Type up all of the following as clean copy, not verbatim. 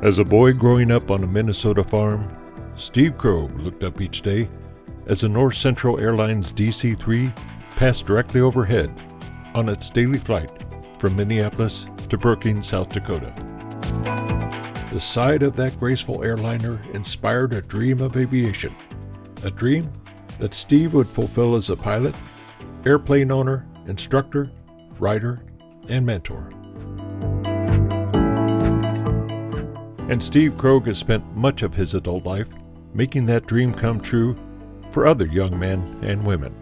As a boy growing up on a Minnesota farm, Steve Krog looked up each day as the North Central Airlines DC-3 passed directly overhead on its daily flight from Minneapolis to Brookings, South Dakota. The sight of that graceful airliner inspired a dream of aviation, a dream that Steve would fulfill as a pilot, airplane owner, instructor, writer, and mentor. And Steve Krog has spent much of his adult life making that dream come true for other young men and women.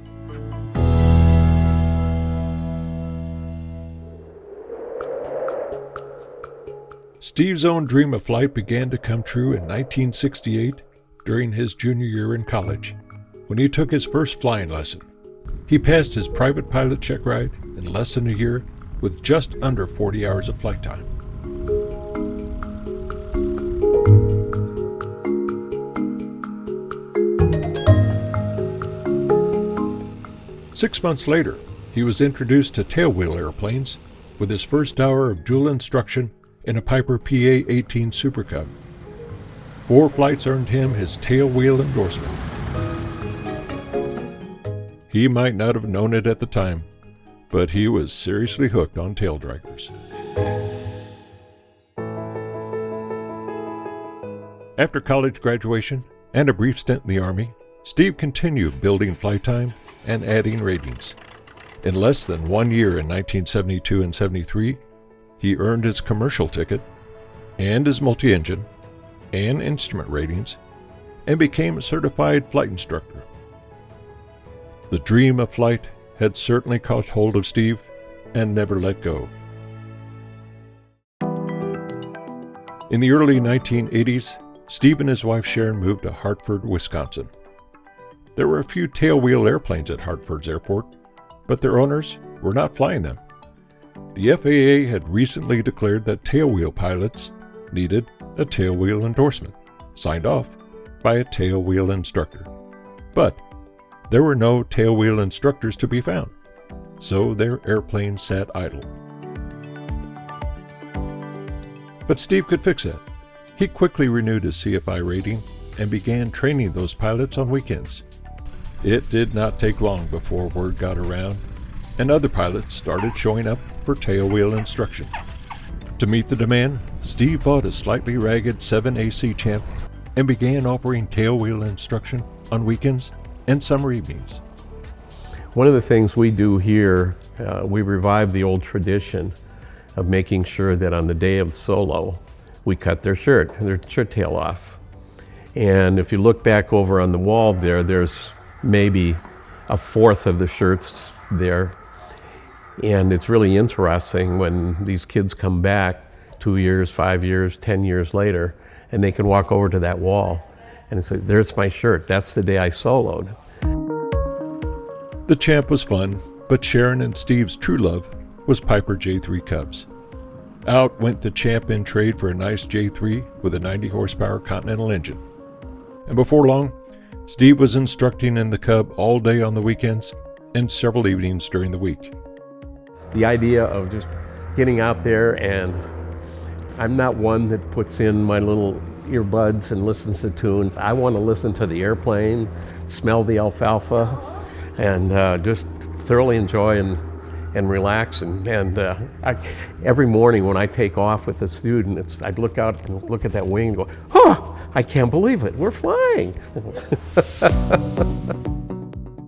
Steve's own dream of flight began to come true in 1968 during his junior year in college, when he took his first flying lesson. He passed his private pilot check ride in less than a year with just under 40 hours of flight time. Six months later, he was introduced to tailwheel airplanes with his first hour of dual instruction in a Piper PA-18 Super Cub. 4 flights earned him his tailwheel endorsement. He might not have known it at the time, but he was seriously hooked on tail draggers. After college graduation and a brief stint in the Army, Steve continued building flight time and adding ratings. In less than 1 year in 1972 and 73, he earned his commercial ticket and his multi-engine and instrument ratings and became a certified flight instructor. The dream of flight had certainly caught hold of Steve and never let go. In the early 1980s, Steve and his wife Sharon moved to Hartford, Wisconsin. There were a few tailwheel airplanes at Hartford's airport, but their owners were not flying them. The FAA had recently declared that tailwheel pilots needed a tailwheel endorsement, signed off by a tailwheel instructor. But there were no tailwheel instructors to be found, so their airplane sat idle. But Steve could fix that. He quickly renewed his CFI rating and began training those pilots on weekends. It did not take long before word got around, and other pilots started showing up for tailwheel instruction. To meet the demand, Steve bought a slightly ragged 7AC Champ and began offering tailwheel instruction on weekends and summer evenings. One of the things we do here, we revive the old tradition of making sure that on the day of solo, we cut their shirt tail off. And if you look back over on the wall there's maybe a fourth of the shirts there. And it's really interesting when these kids come back 2 years, 5 years, 10 years later, and they can walk over to that wall and say, there's my shirt, that's the day I soloed. The Champ was fun, but Sharon and Steve's true love was Piper J3 Cubs. Out went the Champ in trade for a nice J3 with a 90 horsepower Continental engine. And before long, Steve was instructing in the Cub all day on the weekends and several evenings during the week. The idea of just getting out there, and I'm not one that puts in my little earbuds and listens to tunes. I want to listen to the airplane, smell the alfalfa, and just thoroughly enjoy and relax. Every morning when I take off with a student, I'd look out and look at that wing and go, oh, I can't believe it, we're flying.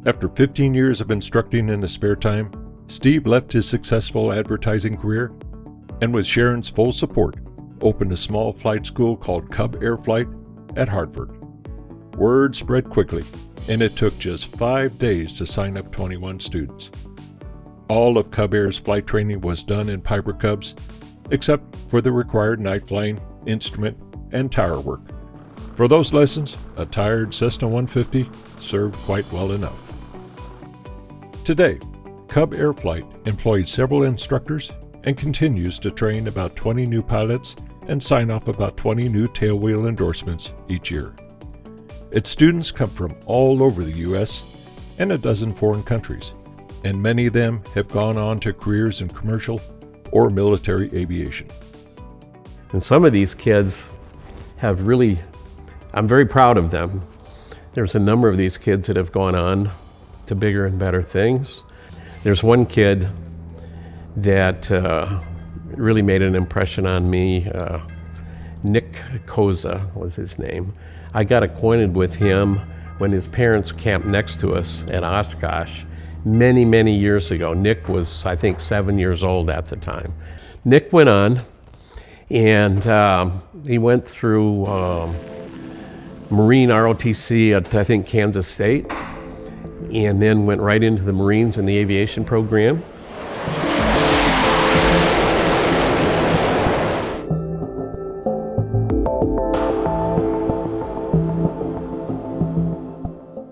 After 15 years of instructing in his spare time, Steve left his successful advertising career and, with Sharon's full support, opened a small flight school called Cub Air Flight at Hartford. Word spread quickly, and it took just 5 days to sign up 21 students. All of Cub Air's flight training was done in Piper Cubs, except for the required night flying, instrument, and tower work. For those lessons, a tired Cessna 150 served quite well enough. Today, Cub Air Flight employs several instructors and continues to train about 20 new pilots and sign off about 20 new tailwheel endorsements each year. Its students come from all over the U.S. and a dozen foreign countries, and many of them have gone on to careers in commercial or military aviation. And some of these kids have really, I'm very proud of them. There's a number of these kids that have gone on to bigger and better things. There's one kid that really made an impression on me. Nick Koza was his name. I got acquainted with him when his parents camped next to us at Oshkosh many, many years ago. Nick was, I think, 7 years old at the time. Nick went on, and he went through Marine ROTC at, I think, Kansas State, and then went right into the Marines and the aviation program.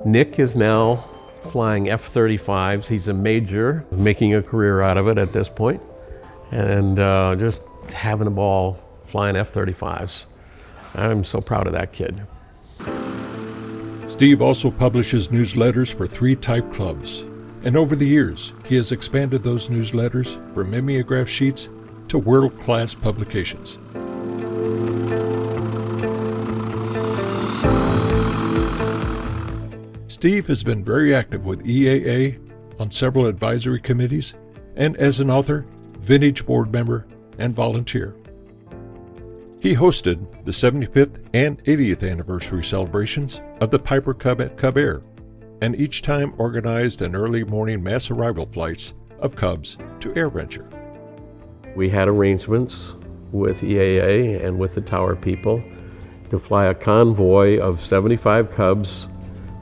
Nick is now flying F-35s. He's a major, making a career out of it at this point, and just having a ball flying F-35s. I'm so proud of that kid. Steve also publishes newsletters for 3 type clubs, and over the years, he has expanded those newsletters from mimeograph sheets to world-class publications. Steve has been very active with EAA on several advisory committees and as an author, Vintage board member, and volunteer. He hosted the 75th and 80th anniversary celebrations of the Piper Cub at Cub Air, and each time organized an early morning mass arrival flights of Cubs to AirVenture. We had arrangements with EAA and with the tower people to fly a convoy of 75 Cubs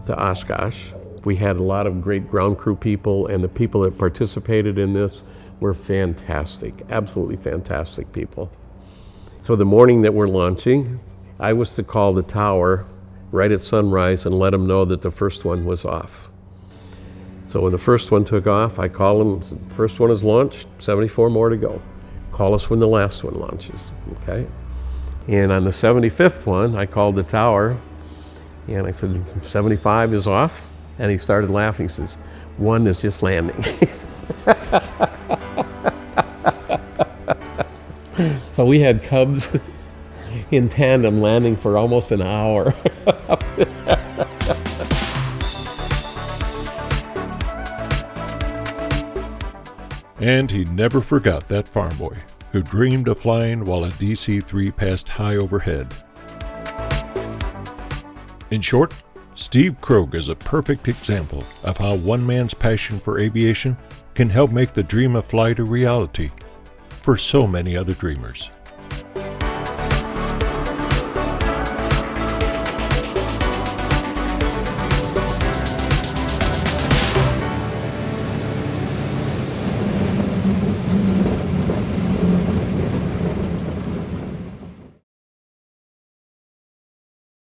to Oshkosh. We had a lot of great ground crew people, and the people that participated in this were fantastic, absolutely fantastic people. So the morning that we're launching, I was to call the tower right at sunrise and let them know that the first one was off. So when the first one took off, I called them, said, first one is launched, 74 more to go. Call us when the last one launches, okay? And on the 75th one, I called the tower and I said, 75 is off? And he started laughing. He says, one is just landing. So we had Cubs in tandem landing for almost an hour. And he never forgot that farm boy who dreamed of flying while a DC-3 passed high overhead. In short, Steve Krog is a perfect example of how one man's passion for aviation can help make the dream of flight a reality for so many other dreamers.